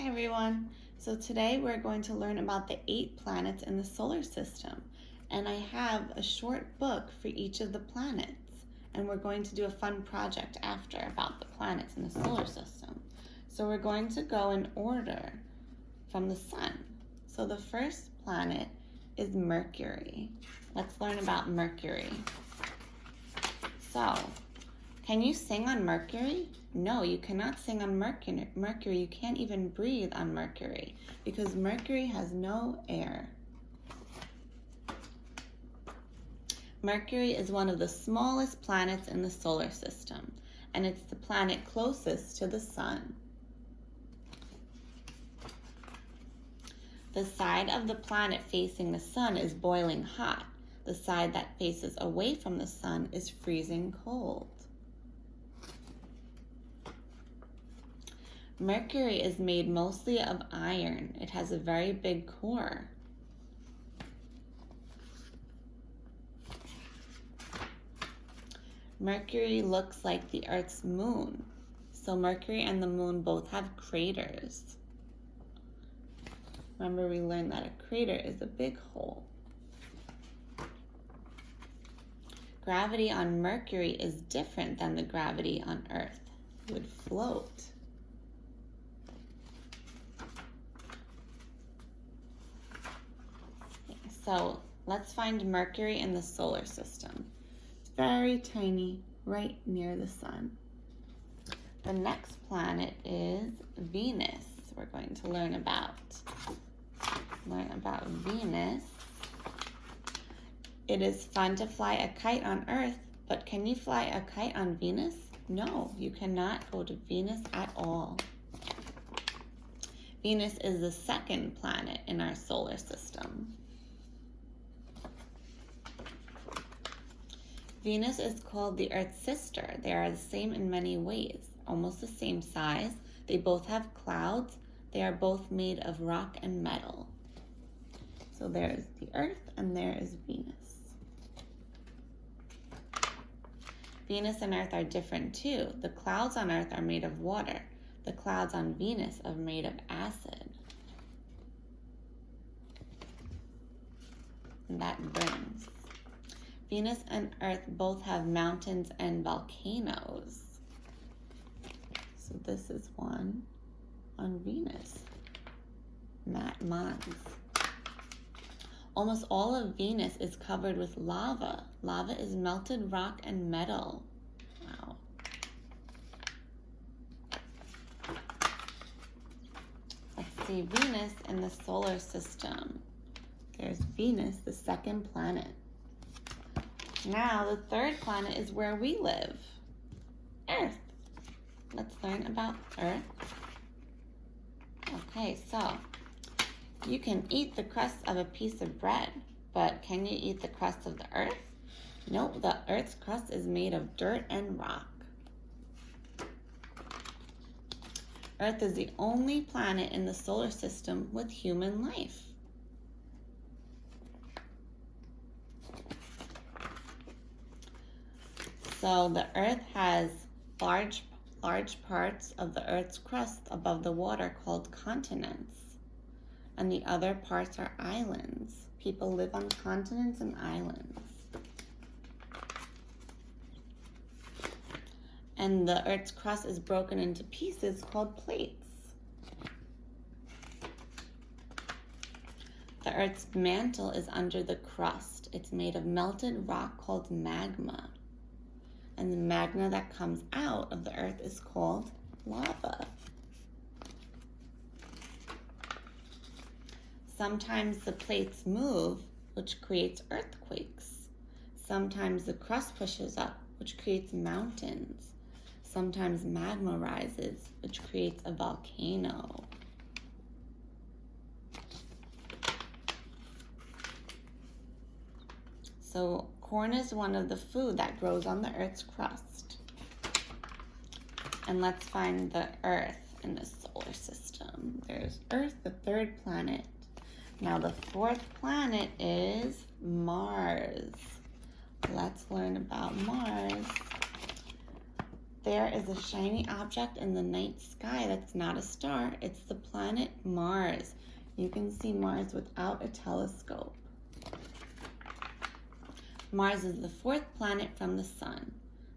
everyone. So today we're going to learn about the 8 planets in the solar system. And I have a short book for each of the planets. And we're going to do a fun project after about the planets in the solar system. So we're going to go in order from the sun. So the first planet is Mercury. Let's learn about Mercury. So, can you sing on Mercury? No, you cannot sing on Mercury. You can't even breathe on Mercury because Mercury has no air. Mercury is one of the smallest planets in the solar system, and it's the planet closest to the sun. The side of the planet facing the sun is boiling hot. The side that faces away from the sun is freezing cold. Mercury is made mostly of iron. It has a very big core. Mercury looks like the Earth's moon. So Mercury and the moon both have craters. Remember, we learned that a crater is a big hole. Gravity on Mercury is different than the gravity on Earth. It would float. So let's find Mercury in the solar system. It's very tiny, right near the sun. The next planet is Venus. We're going to learn about Venus. It is fun to fly a kite on Earth, but can you fly a kite on Venus? No, you cannot go to Venus at all. Venus is the second planet in our solar system. Venus is called the Earth's sister. They are the same in many ways, almost the same size. They both have clouds. They are both made of rock and metal. So there is the Earth and there is Venus. Venus and Earth are different too. The clouds on Earth are made of water. The clouds on Venus are made of acid. And that burns. Venus and Earth both have mountains and volcanoes. So this is one on Venus, Mons. Almost all of Venus is covered with lava. Lava is melted rock and metal. Wow. Let's see Venus in the solar system. There's Venus, the second planet. Now, the third planet is where we live, Earth. Let's learn about Earth. Okay, so you can eat the crust of a piece of bread, but can you eat the crust of the Earth? Nope, the Earth's crust is made of dirt and rock. Earth is the only planet in the solar system with human life. So the Earth has large parts of the Earth's crust above the water called continents. And the other parts are islands. People live on continents and islands. And the Earth's crust is broken into pieces called plates. The Earth's mantle is under the crust. It's made of melted rock called magma. And the magma that comes out of the Earth is called lava. Sometimes the plates move, which creates earthquakes. Sometimes the crust pushes up, which creates mountains. Sometimes magma rises, which creates a volcano. So corn is one of the food that grows on the Earth's crust. And let's find the Earth in the solar system. There's Earth, the third planet. Now the fourth planet is Mars. Let's learn about Mars. There is a shiny object in the night sky that's not a star. It's the planet Mars. You can see Mars without a telescope. Mars is the fourth planet from the sun.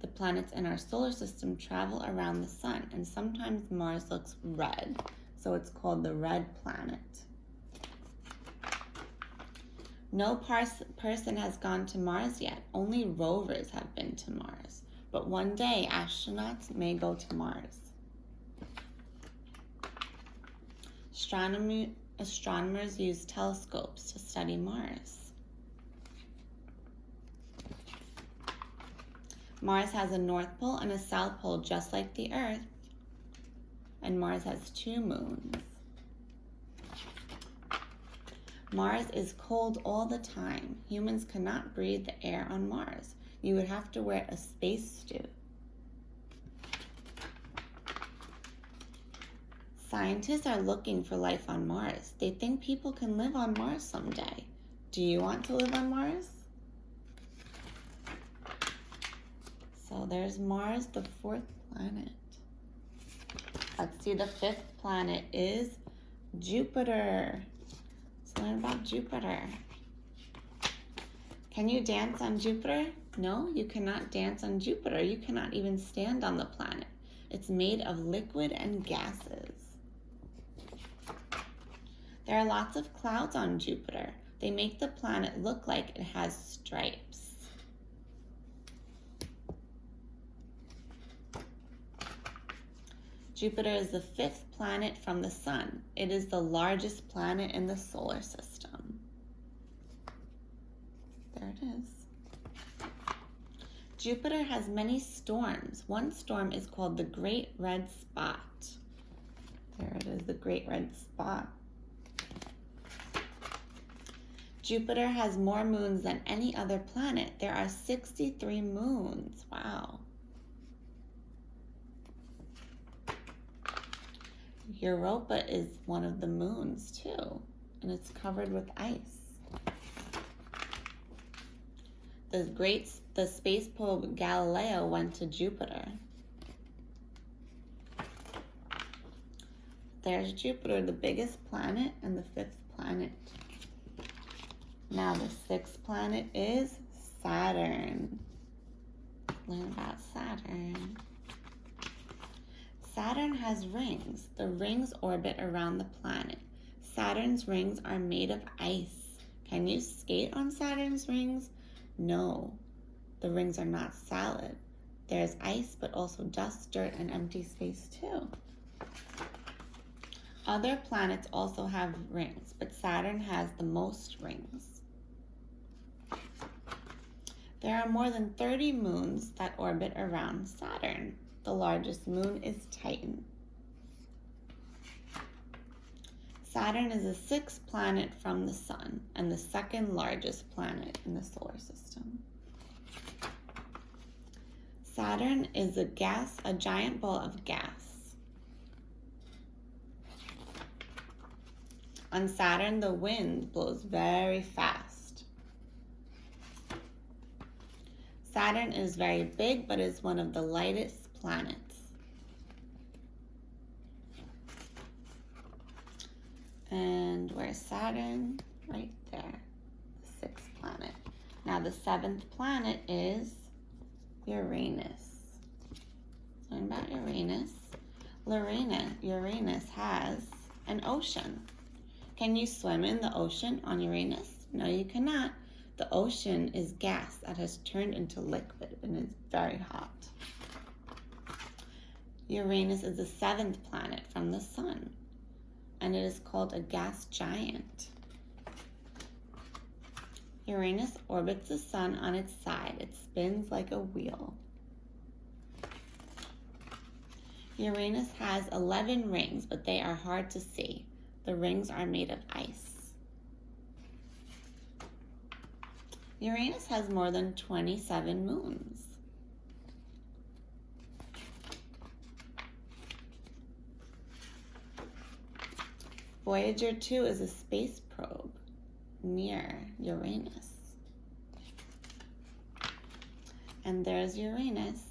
The planets in our solar system travel around the sun, and sometimes Mars looks red, so it's called the red planet. No person has gone to Mars yet. Only rovers have been to Mars. But one day, astronauts may go to Mars. Astronomers use telescopes to study Mars. Mars has a North Pole and a South Pole just like the Earth. And Mars has 2 moons. Mars is cold all the time. Humans cannot breathe the air on Mars. You would have to wear a spacesuit. Scientists are looking for life on Mars. They think people can live on Mars someday. Do you want to live on Mars? So there's Mars, the 4th planet. Let's see, the 5th planet is Jupiter. Let's learn about Jupiter. Can you dance on Jupiter? No, you cannot dance on Jupiter. You cannot even stand on the planet. It's made of liquid and gases. There are lots of clouds on Jupiter. They make the planet look like it has stripes. Jupiter is the 5th planet from the sun. It is the largest planet in the solar system. There it is. Jupiter has many storms. One storm is called the Great Red Spot. There it is, the Great Red Spot. Jupiter has more moons than any other planet. There are 63 moons. Wow. Europa is one of the moons too, and it's covered with ice. The space probe Galileo went to Jupiter. There's Jupiter, the biggest planet and the 5th planet. Now the 6th planet is Saturn. Learn about Saturn. Saturn has rings. The rings orbit around the planet. Saturn's rings are made of ice. Can you skate on Saturn's rings? No, the rings are not solid. There's ice, but also dust, dirt, and empty space too. Other planets also have rings, but Saturn has the most rings. There are more than 30 moons that orbit around Saturn. The largest moon is Titan. Saturn is the 6th planet from the sun and the 2nd largest planet in the solar system. Saturn is a giant ball of gas. On Saturn, the wind blows very fast. Saturn is very big, but is one of the lightest planets. And where's Saturn? Right there, the 6th planet. Now the 7th planet is Uranus. Learn about Uranus. Uranus has an ocean. Can you swim in the ocean on Uranus? No, you cannot. The ocean is gas that has turned into liquid and is very hot. Uranus is the 7th planet from the sun, and it is called a gas giant. Uranus orbits the sun on its side. It spins like a wheel. Uranus has 11 rings, but they are hard to see. The rings are made of ice. Uranus has more than 27 moons. Voyager 2 is a space probe near Uranus. And there's Uranus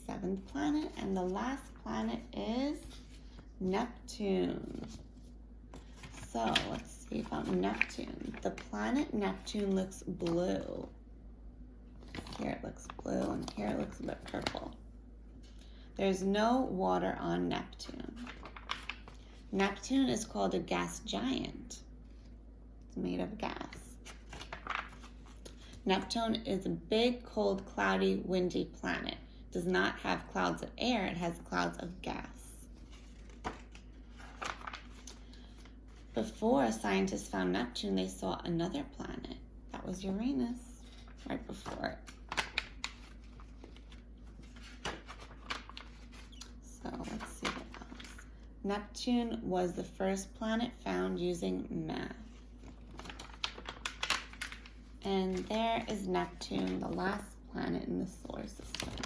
7th planet, and the last planet is Neptune. So let's see about Neptune. The planet Neptune looks blue. Here it looks blue, and here it looks a bit purple. There's no water on Neptune. Neptune is called a gas giant. It's made of gas. Neptune is a big, cold, cloudy, windy planet. It does not have clouds of air, it has clouds of gas. Before scientists found Neptune, they saw another planet. That was Uranus, right before it. So let's see what else. Neptune was the first planet found using math. And there is Neptune, the last planet in the solar system.